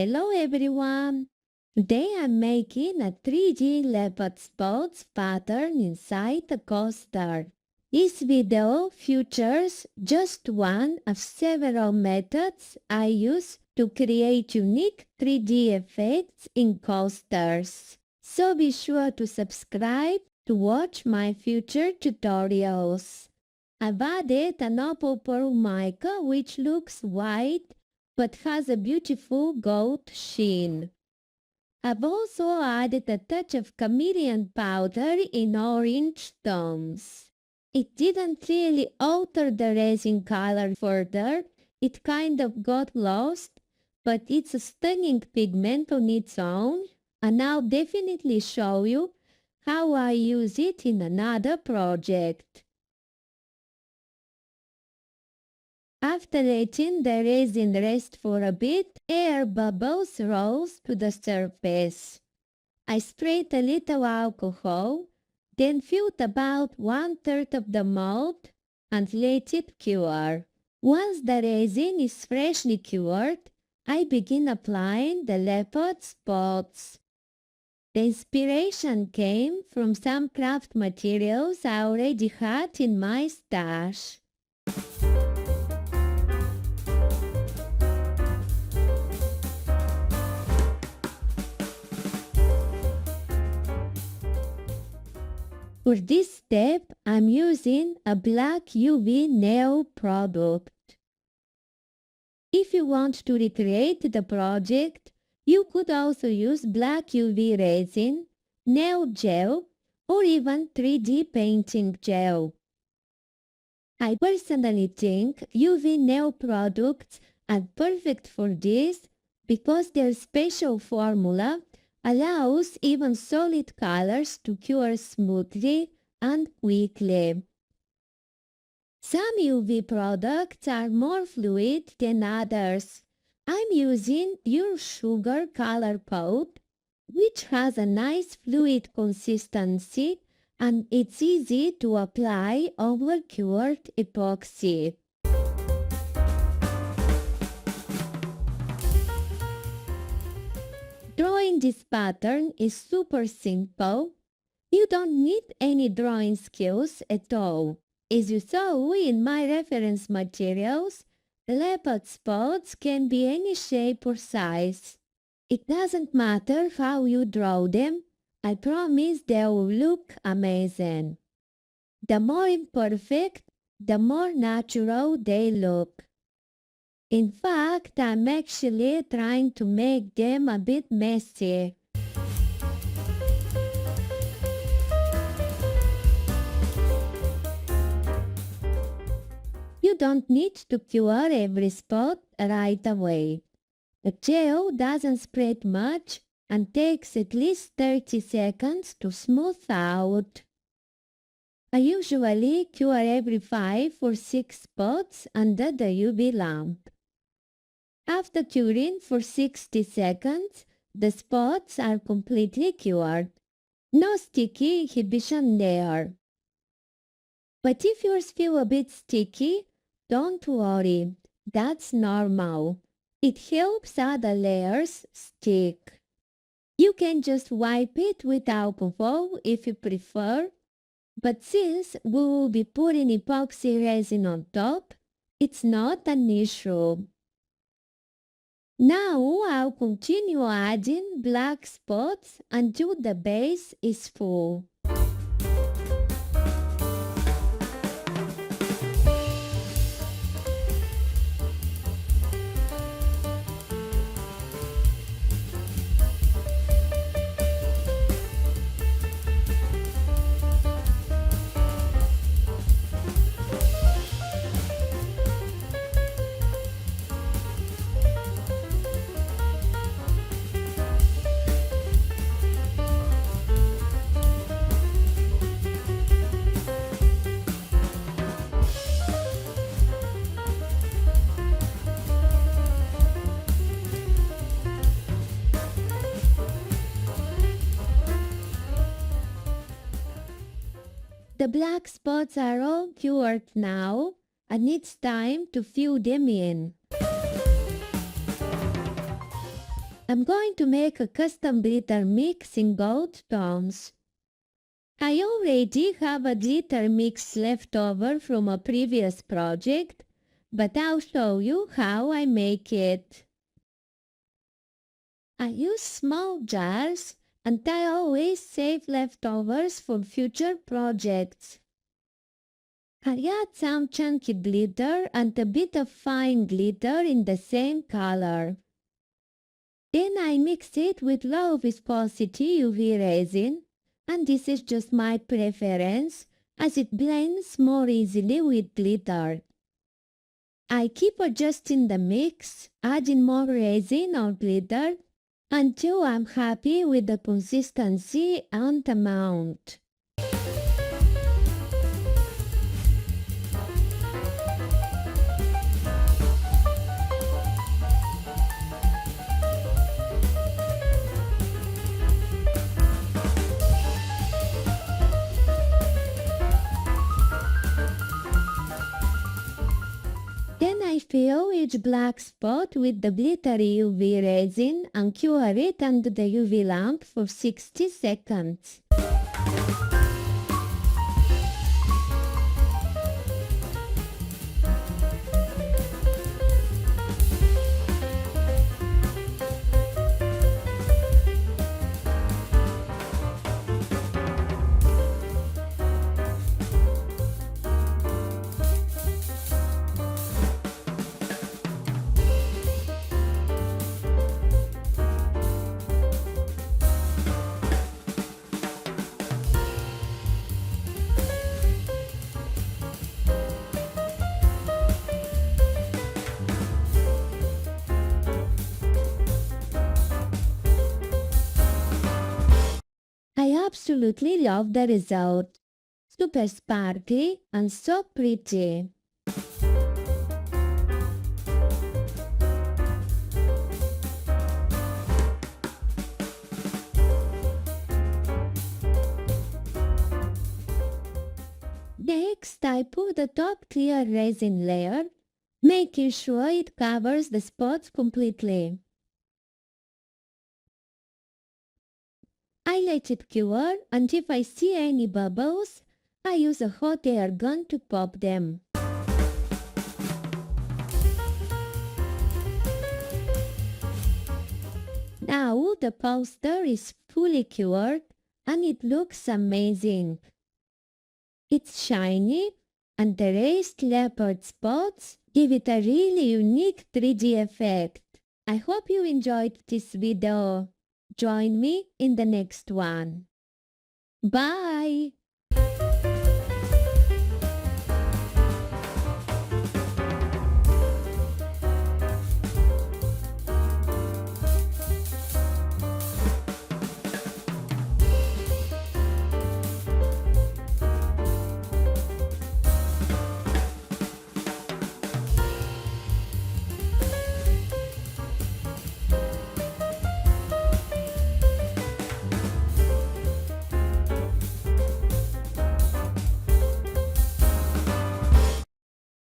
Hello everyone! Today I'm making a 3D leopard spots pattern inside the coaster. This video features just one of several methods I use to create unique 3D effects in coasters. So be sure to subscribe to watch my future tutorials. I've added an opal pearl mica which looks white but has a beautiful gold sheen. I've also added a touch of chameleon powder in orange tones. It didn't really alter the resin color further, it kind of got lost, but it's a stunning pigment on its own, and I'll definitely show you how I use it in another project. After letting the resin rest for a bit, air bubbles rose to the surface. I sprayed a little alcohol, then filled about 1/3 of the mold and let it cure. Once the resin is freshly cured, I begin applying the leopard spots. The inspiration came from some craft materials I already had in my stash. For this step, I'm using a black UV nail product. If you want to recreate the project, you could also use black UV resin, nail gel, or even 3D painting gel. I personally think UV nail products are perfect for this because their special formula allows even solid colors to cure smoothly and quickly. Some UV products are more fluid than others. I'm using Pure Sugar Color Coat, which has a nice fluid consistency and it's easy to apply over cured epoxy. Drawing this pattern is super simple. You don't need any drawing skills at all. As you saw in my reference materials, leopard spots can be any shape or size. It doesn't matter how you draw them, I promise they will look amazing. The more imperfect, the more natural they look. In fact, I'm actually trying to make them a bit messy. You don't need to cure every spot right away. The gel doesn't spread much and takes at least 30 seconds to smooth out. I usually cure every 5 or 6 spots under the UV lamp. After curing for 60 seconds, the spots are completely cured. No sticky inhibition there. But if yours feel a bit sticky, don't worry, that's normal. It helps other layers stick. You can just wipe it with alcohol if you prefer, but since we will be putting epoxy resin on top, it's not an issue. Now I'll continue adding black spots until the base is full. The black spots are all cured now, and it's time to fill them in. I'm going to make a custom glitter mix in gold tones. I already have a glitter mix left over from a previous project, but I'll show you how I make it. I use small jars and I always save leftovers for future projects. I add some chunky glitter and a bit of fine glitter in the same color. Then I mix it with low viscosity UV resin, and this is just my preference as it blends more easily with glitter. I keep adjusting the mix, adding more resin or glitter until I'm happy with the consistency and amount. Then I fill each black spot with the glittery UV resin and cure it under the UV lamp for 60 seconds. I absolutely love the result. Super sparkly and so pretty. Next, I put the top clear resin layer, making sure it covers the spots completely. I let it cure, and if I see any bubbles, I use a hot air gun to pop them. Now the poster is fully cured and it looks amazing. It's shiny and the raised leopard spots give it a really unique 3D effect. I hope you enjoyed this video. Join me in the next one. Bye!